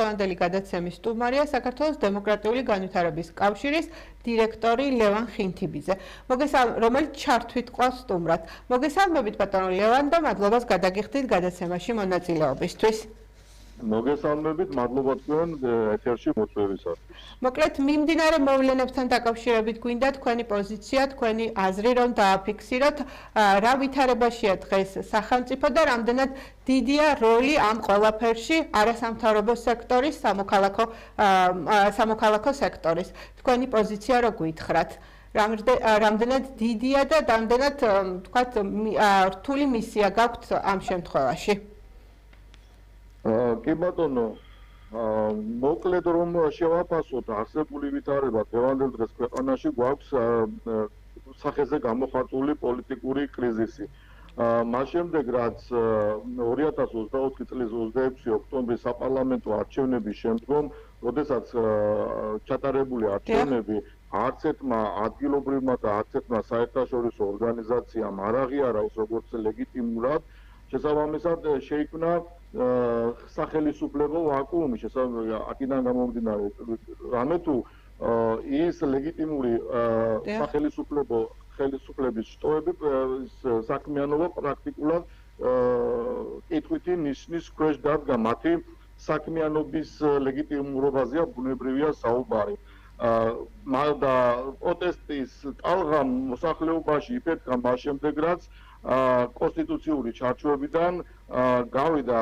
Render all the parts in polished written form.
დღევანდელი გადაცემის სტუმარია საქართველოს დემოკრატიული განვითარების კავშირის დირექტორი ლევან ხინთიბიძე, რომელიც ჩართვით ყავს სტუმრად. მოგესალმებით ბატონო ლევან და მადლობას გადაგიხდით გადაცემაში მონაწილეობისთვის. მოგესალმებით, მადლობა თქვენ ეთერში მოწვევისათვის. მოკლედ, მიმდინარე მოვლენებთან დაკავშირებით გვინდა თქვენი პოზიცია, თქვენი აზრი, რომ დააფიქსიროთ, რა ვითარებაშია დღეს სახელმწიფო და რამდენად დიდია როლი ამ ყველაფერში არასამთავრობო სექტორის, სამოქალაქო სექტორის. თქვენი პოზიცია რო გითხრათ. რამდენად დიდია და რამდენად, თქვათ, რთული მისია გაქვთ ამ შემთხვევაში. კი ბატონო, მოკლედ რომ შევაფასოთ არსებული ვითარება დღევანდელ დღეს ქვეყანაში გვაქვს სახეზე გამოხატული პოლიტიკური კრიზისი. მას შემდეგ რაც 2024 წლის 26 ოქტომბრის საპარლამენტო არჩევნების შემდგომ, როდესაც ჩატარებული არჩევნები არც ერთმა ადგილობრივმა და არც ერთმა საერთაშორისო ორგანიზაციამ არ აღიარავს როგორც ლეგიტიმურად, შესაბამისად შეიქმნა სახელისუფლებო ვაკუუმი, აქედან გამომდინარე, რამე თუ ის ლეგიტიმური ხელისუფლების შტოები საქმიანობა პრაქტიკულად კითხვითი ნიშნის ქვეშ დადგა, მათი საქმიანობის ლეგიტიმურობაზეა ბუნებრივია საუბარი. და პროტესტის ტალღამ მოსახლეობაში იფეთქა მას შემდეგ, რაც კონსტიტუციური ჩარჩოებიდან გავიდა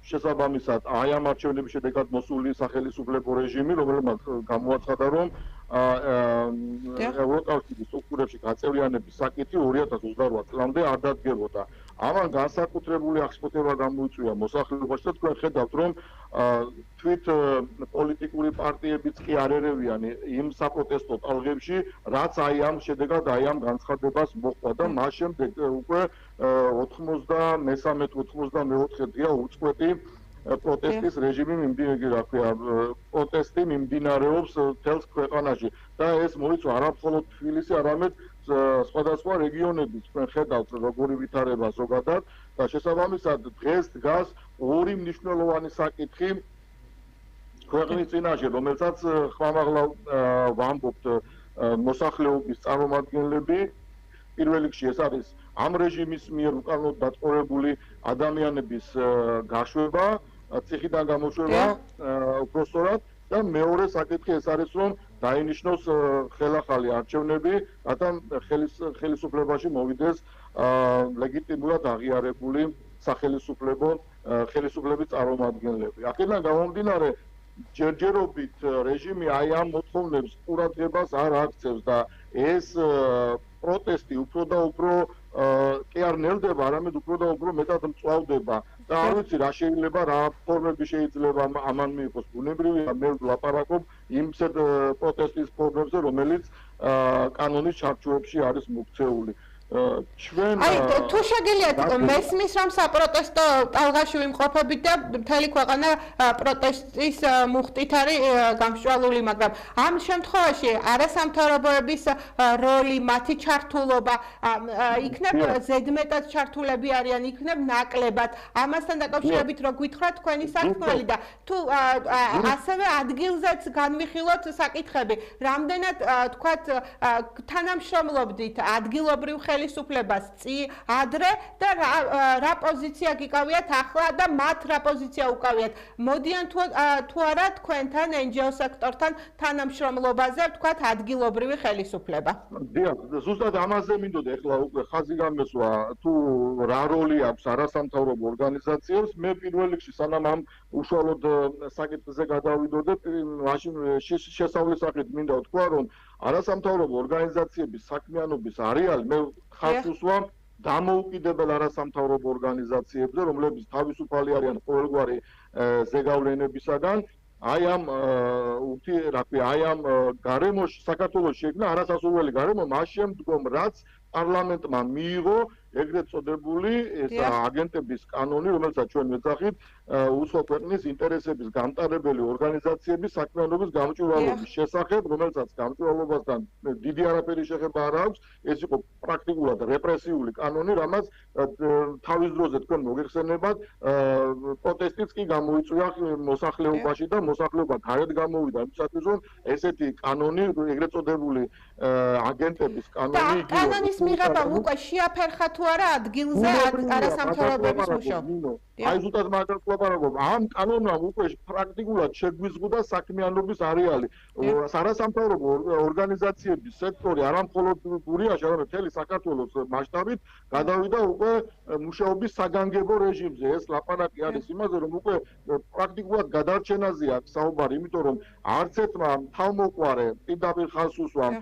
შესაბამისად აი ამ არჩევნების შედეგად მოსული სახელისუფლებო რეჟიმი, რომელმაც გამოაცხადა, რომ ევროკავშირის სტრუქტურებში გაწევრიანების საკითხი 2028 წლამდე არ დადგებოდა. ამან განსაკუთრებული აღშფოთება გამოიწვია მოსახლეობაში და თქვენ ხედავთ, რომ თვით პოლიტიკური პარტიებიც კი არ ერევიან იმ საპროტესტო ტალღებში, რაც აი ამ შედეგად აი ამ განცხადებას მოჰყვა და მას შემდეგ უკვე 93-94 დღეა უწყვეტი პროტესტის რეჟიმი პროტესტი მიმდინარეობს მთელს ქვეყანაში და ეს მოიცვა არა მხოლოდ თბილისი, არამედ სხვადასხვა რეგიონების. თქვენ ხედავთ როგორი ვითარება ზოგადად და შესაბამისად დღეს დგას ორი მნიშვნელოვანი საკითხი ქვეყნის წინაშე, რომელსაც ხმამაღლა ვამბობთ მოსახლეობის წარმომადგენლები. პირველ რიგში ეს არის ამ რეჟიმის მიერ უკანონოდ დაწყვეტილი ადამიანების გაშვება, ციხიდან გამოშვება უпростоრად და მეორე საკითხი ეს არის, რომ დაინიშნოს ხელახალი არჩევნები, რათა ხელისუფლებაში მოვიდეს ლეგიტიმურად აღიარებული ხელისუფლების წარმომადგენლები. აქედან გამომდინარე, ჯერჯერობით რეჟიმი აი ამ მოთხოვნებს ყურადღებას არ აქცევს და ეს პროტესტი უფრო და უფრო კი არ ნელდება, არამედ უფრო და უფრო მეტად მწვავდება და არ ვიცი რა შეიძლება, რა ფორმები შეიძლება ამან მიიღოს. ბუნებრივია, მე ვლაპარაკობ იმ პროტესტის ფორმებზე, რომელიც კანონის ჩარჩოებში არის მოქცეული. თუ შეგიძლიათ მესმის, რომ საპროტესტო ტალღაში ვიმყოფებით და მთელი ქვეყანა პროტესტის მუხტით არის გამსჭვალული, მაგრამ ამ შემთხვევაში არასამთავრობოების როლი, მათი ჩართულობა იქნებ ზედმეტად ჩართულები არიან, იქნებ ნაკლებად. ამასთან დაკავშირებით რო გითხრათ თქვენი სათქმელი და თუ ასევე ადგილზეც განვიხილოთ საკითხები, რამდენად თქვათ თანამშრომლობდით ადგილობრივ ხელისუფლებას ადრე და რა პოზიცია გიკავიათ ახლა და მათ რა პოზიცია უკავიათ. მოდიან თუ არა თქვენთან NGO სექტორთან თანამშრომლობაზე, ვთქვათ, ადგილობრივი ხელისუფლება. დიახ, ზუსტად ამაზე მინდოდა ახლა უკვე ხაზი გამესვა, თუ რა როლი აქვს არასამთავრობო ორგანიზაციებს. მე პირველ რიგში სანამ ამ უშუალოდ საკითხზე გადავიდოდე, მაშინ შესავლის სახით მინდა ვთქვა, რომ არასამთავრობო ორგანიზაციების საქმიანობის არეალი მე ხარს უსვამ დამოუკიდებელ არასამთავრობო ორგანიზაციებზე, რომლებიც თავისუფალი არიან ყოველგვარი ზეგავლენებისაგან. აი ამ გარემოში საქართველოს შეიქმნა არასასურველი გარემო, მას შემდგომ რაც პარლამენტმა მიიღო ეგრეთ წოდებული ეს აგენტების კანონი, რომელსაც ჩვენ ვეძახით უცხო ქვეყნის ინტერესების გამტარებელი ორგანიზაციების საქმიანობის გამჭვირვალობის შესახებ, რომელსაც გამჭვირვალობასთან დიდი არაფერი შეხება არ აქვს, ეს იყო პრაქტიკულად რეპრესიული კანონი, რამაც თავის დროზე თქვენ მოგეხსენებათ, პროტესტიც კი გამოიწვია მოსახლეობაში და მოსახლეობა გარეთ გამოვიდა იმისათვის, რომ ესეთი კანონი, ეგრეთ წოდებული აგენტების კანონი და კანონის მიღებამ უკვე შეაფერხა თუ არა ადგილზე არასამთავრობოების მუშაობა. აი ზუსტად მაგას ვაპარაკობ. ამ კანონამ უკვე პრაქტიკულად შეგვიზღუდა საქმიანობის არეალი. არასამთავრობო ორგანიზაციების სექტორი არამხოლოდ გურიაში, არამედ მთელი საქართველოს მასშტაბით გადავიდა უკვე მუშაობის საგანგებო რეჟიმზე. ეს ლაპარაკი არის იმაზე, რომ უკვე პრაქტიკულად გადარჩენაზე აქვს საუბარი, იმიტომ რომ არც ერთმა თავმოყარე პირდაპირ ხალხს უსვამ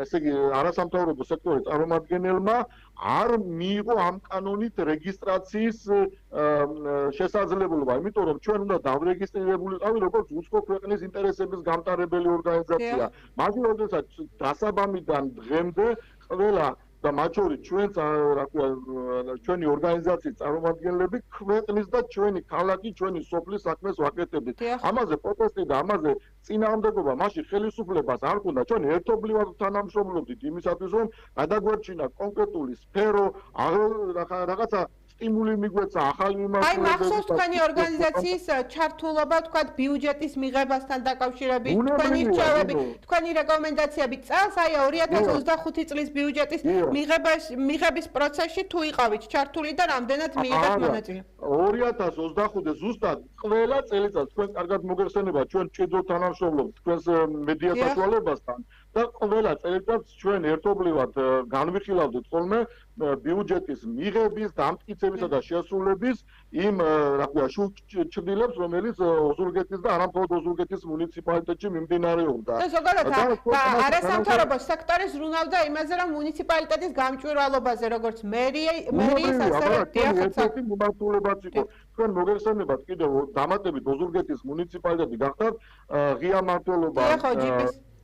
ესე იგი არასამთავრობო სექტორის წარმომადგენელმა არ მიიღო ამ კანონით რეგისტრაციის შესაძლებლობა, იმიტომ რომ ჩვენ უნდა დავრეგისტრირებულიყავი როგორც უცხო ქვეყნის ინტერესების გამტარებელი ორგანიზაცია. მაშინ როდესაც დასაბამიდან დღემდე ყველა და მათ შორის ჩვენც რა ქვია ჩვენი ორგანიზაციის წარმომადგენლები ქვეყნის და ჩვენი ქალაქი, ჩვენი სოფლის საქმეს ვაკეთებდით. ამაზე პროტესტი და ამაზე წინააღმდეგობა მაშინ ხელისუფლებას არ ქონდა. ჩვენ ერთობლივად თანამშრომლობდით იმისათვის, რომ გადაგვერჩინა კონკრეტული სფერო, რაღაცა სტიმული მიგვეცა ახალი მიმართულებით. აი მახსოვს თქვენი ორგანიზაციის ჩართულობა, თქვათ, ბიუჯეტის მიღებასთან დაკავშირებით, თქვენი რჩევები, თქვენი რეკომენდაციები წელს აი 2025 წლის ბიუჯეტის მიღების პროცესში თუ იყავით ჩართული და რამდენად მიიღეთ მონაწილეობა? 2025-ზე ზუსტად ყველა წელიწად თქვენ კარგად მოგეხსენებათ, ჩვენ ჭიდროდ თანამშრომლობთ თქვენს მედია საშუალებასთან და ყველა წელიწადს ჩვენ ერთობლივად განვიხილავდით ხოლმე ბიუჯეტის მიღების, დამტკიცებისა და შესრულების იმ რა ქვია ჩრდილებს, რომელიც ოზურგეთის და არამხოლოდ ოზურგეთის მუნიციპალიტეტში მიმდინარეობდა. და ზოგადად არასამთავრობო სექტორი ზრუნავდა იმაზე, რომ მუნიციპალიტეტის გამჭვირვალობაზე, როგორც მერიის ასევე ერთ-ერთი მიმართულებაც იყო. თქვენ მოგეხსენებათ კიდევ დამატებით ოზურგეთის მუნიციპალიტეტი გახდათ ღია მმართველობა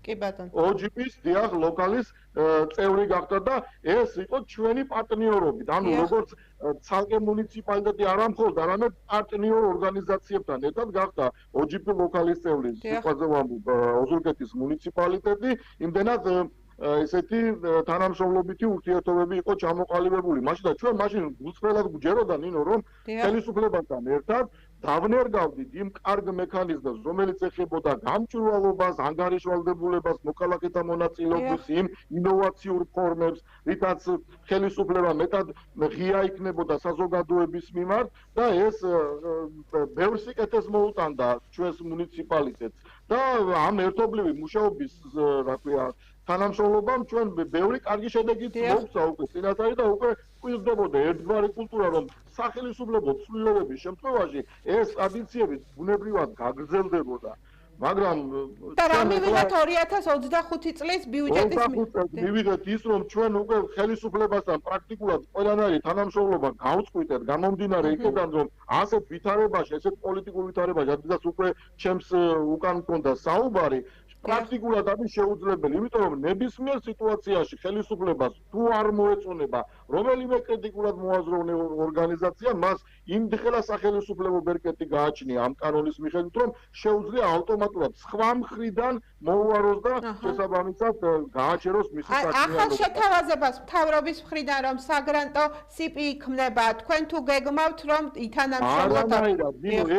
კი ბატონო. OGP-ის დიახ ლოკალის წევრი გახდა და ეს იყო ჩვენი პარტნიორობით. ანუ როგორც ცალკე მუნიციპალიტეტი არამხოლოდ, არამედ პარტნიორ ორგანიზაციებთან ერთად გახდა OGP ლოკალის წევრი. სიტყვაზე ვამბობ, ოზურგეთის მუნიციპალიტეტი იმდენად ესეთი თანამშრომლობითი ურთიერთობები იყო ჩამოყალიბებული. მაშინ და ჩვენ მაშინ გულწრფელად გვჯეროდა ნინო, რომ ხელისუფლებასთან ერთად დავნერგავდით იმ კარგ მექანიზმებს, რომელიც ეხებოდა გამჭვირვალობას, ანგარიშვალდებულებას, მოქალაქეთა მონაწილეობის, იმ ინოვაციურ ფორმებს, რითაც ხელისუფლება მეტად ღია იქნებოდა საზოგადოების მიმართ და ეს ბევრ სიკეთეს მოუტანდა ჩვენს მუნიციპალიტეტს. და ამ ერთობლივი მუშაობის რა ქვია თანამშრომლობამ ჩვენ ბევრი კარგი შედეგით მოგცა უკვე წინასწარი და უკვე გვიძდებოდა ერთგვარი კულტურა, რომ სახელისუფლებო ცვლილებების შემთხვევაში ეს ტრადიციები ბუნებრივად გაგრძელდებოდა. მაგრამ და რა მივიღეთ 2025 წლის ბიუჯეტის მივიღეთ ის, რომ ჩვენ უკვე ხელისუფლებასთან პრაქტიკულად ყველანაირი თანამშრომლობა გავწყვიტეთ, გამომდინარე იქიდან, რომ ასეთ ვითარებაში, ესეთ პოლიტიკურ ვითარებაში, რადგან უკვე ჩემს უკან მქონდა საუბარი, პრაქტიკულად არის შეუძლებელი, იმიტომ რომ ნებისმიერ სიტუაციაში ხელისუფლებას თუ არ მოეწონება რომელიმე კრიტიკულად მოაზროვნე ორგანიზაცია, მას იმდღელა სახელისუფლებო ბერკეტი გააჩნია ამ კანონის მიხედვით, რომ შეუძლია ავტომატურად სხვა მხრიდან მოუაროს და შესაბამისად გააჩეროს მისი საქმიანობა. ახალ შეთავაზებას მთავრობის მხრიდან რომ საგრანტო CP იქმნება, თქვენ თუ გეგმავთ რომ ითანამშრომლოთ?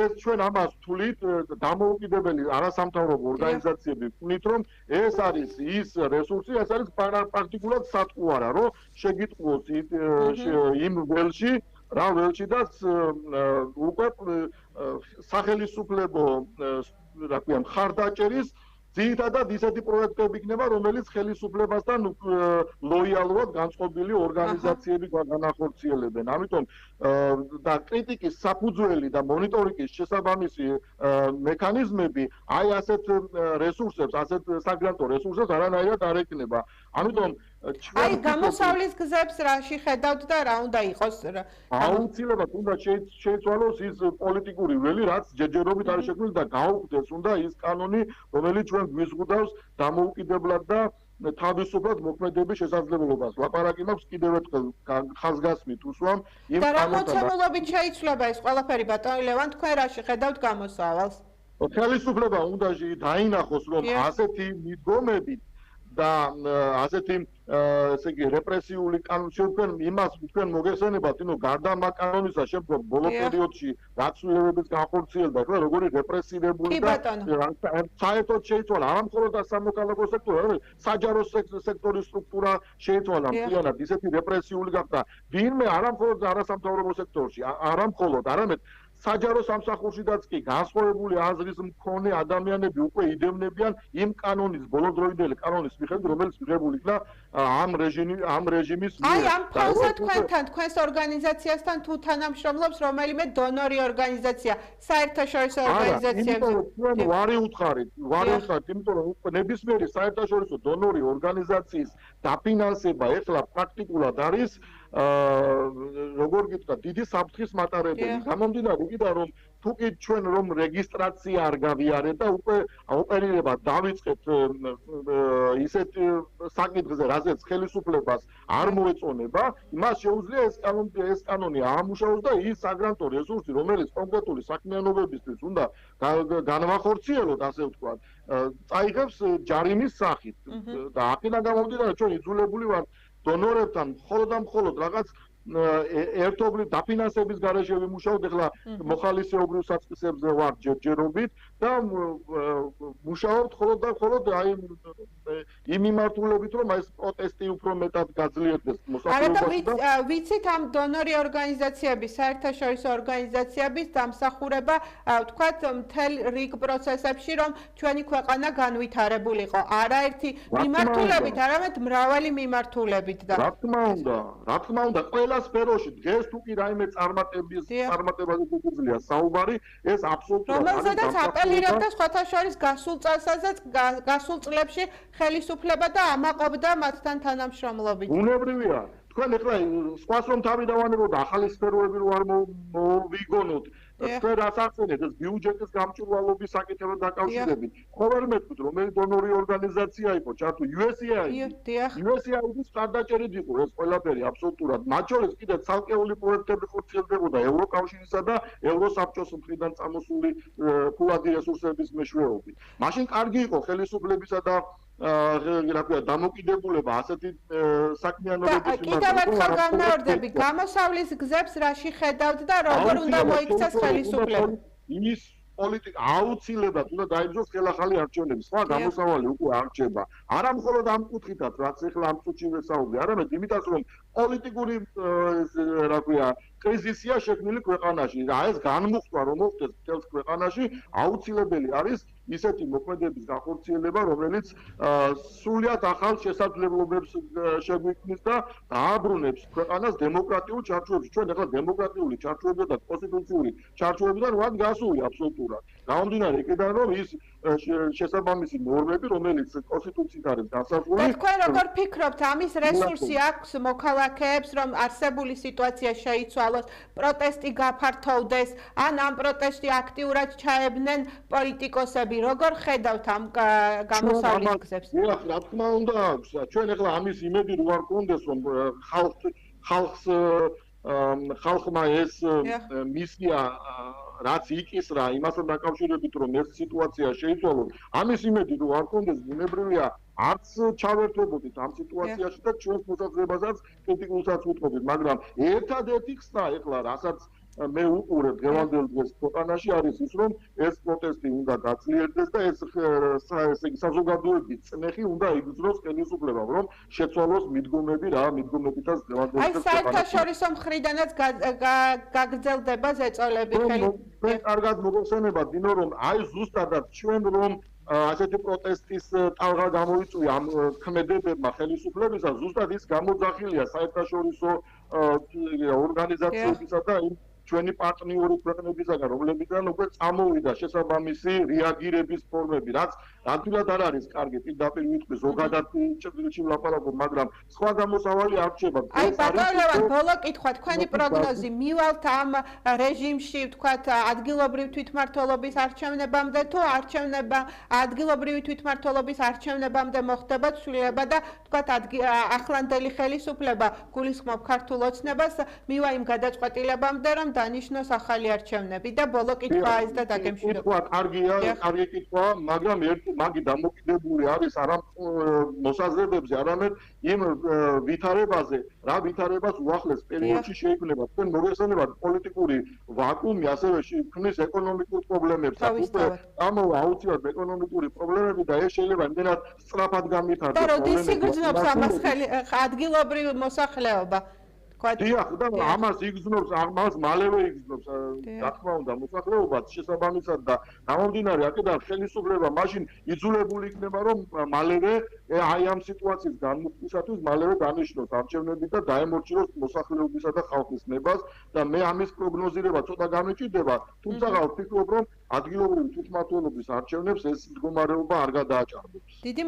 ეს ჩვენ ამას თulit დამოუკიდებელი არასამთავრობო ორგანიზაციები ვქნით, რომ ეს არის ის რესურსი, ეს არის პრაქტიკულად სატყუარა, რომ შეგიტყუოს იმ ველში, რა ველში და უკვე სახელისუფლებო რა ქვია მხარდაჭერის ძირითადად ისეთი პროექტები იქნება, რომელიც ხელისუფლებასთან ლოიალურად განწყობილი ორგანიზაციები განახორციელებენ. ამიტომ და კრიტიკის საფუძველი და მონიტორინგის შესაბამისი მექანიზმები აი ასეთ რესურსებს, ასეთ საგრანტო რესურსებს არანაირად არ ექნება. ამიტომ აი გამოსავლის გზებს რაში ხედავთ და რა უნდა იყოს? აუცილებლად უნდა შეიცვალოს ის პოლიტიკური ველი, რაც ჯერჯერობით არის შექმნილი და გაუქმდეს უნდა ის კანონი, რომელიც ჩვენ გვიზღუდავს დამოუკიდებლად და თავისუფლად მოქმედების შესაძლებლობას. ლაპარაკი მაქვს კიდევ ერთხელ ხაზგასმით უსვამ იმ და რა კანონთან. მოცემულობით შეიცვლება ეს ყველაფერი ბატონო ლევან, თქვენ რაში ხედავთ გამოსავალს? ხელისუფლება უნდა დაინახოს, რომ ასეთი მიდგომებით და ასეთი ესე იგი რეპრესიული კანონი იმას თქვენ მოგეხსენებათ, გარდა ამ კანონისა შემდგომ ბოლო პერიოდში რაცვლებების განხორციელდა, ხო, როგორი რეპრესირებული და საერთოდ შეიცვალა არა მხოლოდ სამოქალაქო სექტორი, არამედ საჯარო სექტორის სტრუქტურა შეიცვალა მთლიანად, ისეთი რეპრესიული გახდა. ვინმე არა მხოლოდ არასამთავრობო სექტორში, არა მხოლოდ, არამედ საჯარო სამსახურშიდაც კი განსხვავებული აზრის მქონე ადამიანები უკვე იდევნებიან იმ კანონის ბოლოდროინდელი კანონის მიხედვით, რომელიც მიღებული იქნა ამ რეჟიმის მიერ. აი ამ ფონზე თქვენს ორგანიზაციასთან თუ თანამშრომლობს რომელიმე დონორი ორგანიზაცია, საერთაშორისო ორგანიზაციები? ჩვენ ვარი უთხარით, იმიტომ რომ ნებისმიერი საერთაშორისო დონორი ორგანიზაციის დაფინანსება ეხლა პრაქტიკულად არის როგორ გითხრათ, დიდი საფრთხის მატარებელი. გამომდინარე იქიდან, რომ თუკი ჩვენ რომ რეგისტრაცია არ გავიარეთ და უკვე ოპერირება დავიწყეთ ისეთ საკითხზე, რაზეც ხელისუფლებას არ მოეწონება, იმას შეუძლია ეს კანონი აამუშავოს და ის საგრანტო რესურსი, რომელიც კონკრეტული საქმიანობებისთვის უნდა განვახორციელოთ, ასე ვთქვათ, წაიღებს ჯარიმის სახით. და აქედან გამომდინარე, ჩვენ იძულებული ვართ დონორებთან მხოლოდ რაღაც ერთობლივ დაფინანსების გარეშე ვიმუშაოთ, ეხლა მოხალისეობრივ საწყისებზე ვარ ჯერჯერობით და მუშაობთ მხოლოდ აი იმ მიმართულებით, რომ ეს პროტესტი უფრო მეტად გაძლიერდეს მოსახლეობაში. არა და ვიცით ამ დონორი ორგანიზაციების, საერთაშორისო ორგანიზაციების დამსახურება, ვთქვათ, მთელ რიგ პროცესებში, რომ ჩვენი ქვეყანა განვითარებულიყო, არაერთი მიმართულებით, არამედ მრავალი მიმართულებით და რა თქმა უნდა, ყველა სფეროში დღეს თუ კი რაიმე წარმატებაზე შეგვიძლია საუბარი, ეს აბსოლუტურად რომელზედაც აპელირებდა სხვათა შორის გასულ წელსაც, გასულ წლებში ხელისუფლება და ამაყობდა მათთან თანამშრომლობით. უნებრივია. თქვენ ეხლა სხვას რომ თავი დავანებოთ, ახალი სფეროები რო არ მოვიგონოთ, თქვენ რაც ახსენეთ, ეს ბიუჯეტის გამჭვირვალობის საკითხებთან დაკავშირებით. ყოველ მეთქით, რომელი დონორი ორგანიზაცია იყო, ჩართო USAID-ის ხარდაჭერით იყო ეს ყველაფერი აბსოლუტურად. მათ შორის კიდე ცალკეული პროექტები ხორციელდებოდა ევროკავშირისა და ევროსაბჭოს მხრიდან წამოსული ფულადი რესურსების მეშვეობით. მაშინ კარგი იყო ხელისუფლებისა და დამოკიდებულება ასეთი საქმიანობების კიდევ ერთხელ განმეორდები, გამოსავლის გზებს რაში ხედავთ და როგორ უნდა მოიქცეს ხელისუფლება? ის პოლიტიკა აუცილებლად უნდა დაიბრძოს ხელახალი არჩევნები. სხვა გამოსავალი უკვე არ რჩება. არა მხოლოდ ამ კუთხითაც, რაც ეხლა ამ წუთში ვესაუბრე, არამედ იმითაც, რომ პოლიტიკური კრიზისია შექმნილი ქვეყანაში. ეს განმუხტვა რომ მოხდეს მთელს ქვეყანაში, აუცილებელი არის ისეთი მოქმედების განხორციელება, რომელიც სრულიად ახალ შესაძლებლობებს შეგვიქმნის და დააბრუნებს ქვეყანას დემოკრატიულ ჩარჩოებში. ჩვენ ახლა დემოკრატიული ჩარჩოები და კონსტიტუციური ჩარჩოებიდან ვართ გასული აბსოლუტურად. გამომდინარე იქიდან, რომ ის შესაბამისი ნორმები, რომელიც კონსტიტუციით არის განსაზღვრული. თქვენ როგორ ფიქრობთ, ამის რესურსი აქვს მოქალაქეებს, რომ არსებული სიტუაცია შეიცვალოს, პროტესტი გაფართოვდეს, ან ამ პროტესტში აქტიურად ჩაებნენ პოლიტიკოსები? როგორ ხედავთ ამ გამოსავლის გზებს? რა თქმა უნდა, ჩვენ ახლა ამის იმედი რო არ გქონდეს, რომ ხალხმა ეს მისია რაც იკისრა იმასთან დაკავშირებით, რომ ეს სიტუაცია შეიცვალოს, ამის იმედი რო არ გქონდეს, ბუნებრივია არც ჩავერთვებოდით ამ სიტუაციაში და ჩვენს მოსაზრებასაც კრიტიკულსაც ვუთმობთ, მაგრამ ერთადერთი ხსნა ეხლა რასაც მე უყურებ დღევანდელ დღეს ქვეყანაში არის ის, რომ ეს პროტესტი უნდა გაძლიერდეს და ეს საზოგადოების წნეხი უნდა იგრძნოს ხელისუფლებამ, რომ შეცვალოს მიდგომები რა მიდგომებითაც დღევანდელ დღეს. აი საერთაშორისო მხრიდანაც გაგრძელდება ზეწოლები ჩვენ კარგად მოგეხსენებათ, დინო, რომ აი ზუსტადად ჩვენ რომ ასეთი პროტესტის ტალღა გამოვიწვია ამ ქმედებებმა ხელისუფლებისა, ზუსტად ის გამოძახილია საერთაშორისო ორგანიზაციებისა და ჩვენი პარტნიორი ქვეყნებისგან, რომლებიდან უკვე წამოვიდა შესაბამისი რეაგირების ფორმები, რაც ნამდვილად არ არის კარგი, პირდაპირ ვიტყვი, ზოგადად ჭრილში ვლაპარაკობ, მაგრამ სხვა გამოსავალი არ რჩება. აი ბატონო ლევან, ბოლო კითხვა, თქვენი პროგნოზი მივალთ ამ რეჟიმში, თქვათ, ადგილობრივ თვითმმართველობის არჩევნებამდე თუ ადგილობრივი თვითმმართველობის არჩევნებამდე მოხდება ცვლილება და თქვათ ახლანდელი ხელისუფლება გულისხმობ ქართულ ოცნებას მივა იმ გადაწყვეტილებამდე, რომ დანიშნოს ახალი არჩევნები და ბოლო კითხვა ეს და დაგემშვიდობ. კითხვა კარგია, კარგი კითხვა, მაგრამ მაგი დამოკიდებული არის არა მოსაზრებებზე, არამედ იმ ვითარებაზე, რა ვითარებას უახლეს პერიოდში შეიქმნება. თქვენ მოგეხსენებათ პოლიტიკური ვაკუუმი, ასევე შექმნის ეკონომიკურ პრობლემებს. უკვე ამოვა აუცილებლად ეკონომიკური პრობლემები და ეს შეიძლება იმდენად სწრაფად გამითარდეს. და როდის იგრძნობს ამას ადგილობრივი მოსახლეობა? დიახ, და ამას იგრძნობს, ამას მალევე იგრძნობს, რა თქმა უნდა, მოსახლეობაც შესაბამისად და გამომდინარე აქედან ხელისუფლება მაშინ იძულებული იქნება, რომ მალევე აი ამ სიტუაციის განმუხტვისათვის მალევე დანიშნოს არჩევნები და დაემორჩილოს მოსახლეობისა და ხალხის ნებას და მე ამის პროგნოზირება ცოტა გამიჭირდება, თუმცა ვფიქრობ, რომ ადგილობრივი თვითმმართველობის არჩევნებს ეს მდგომარეობა არ გადააჭარბებს. დიდი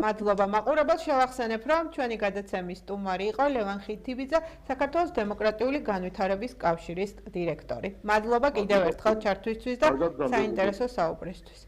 მადლობა მაყურებელს, შევახსენებ, რომ ჩვენი გადაცემის სტუმარი იყო ლევან ხითიბიძე, საქართველოს დემოკრატიული განვითარების კავშირის დირექტორი. მადლობა კიდევ ერთხელ ჩართვისთვის და საინტერესო საუბრისთვის.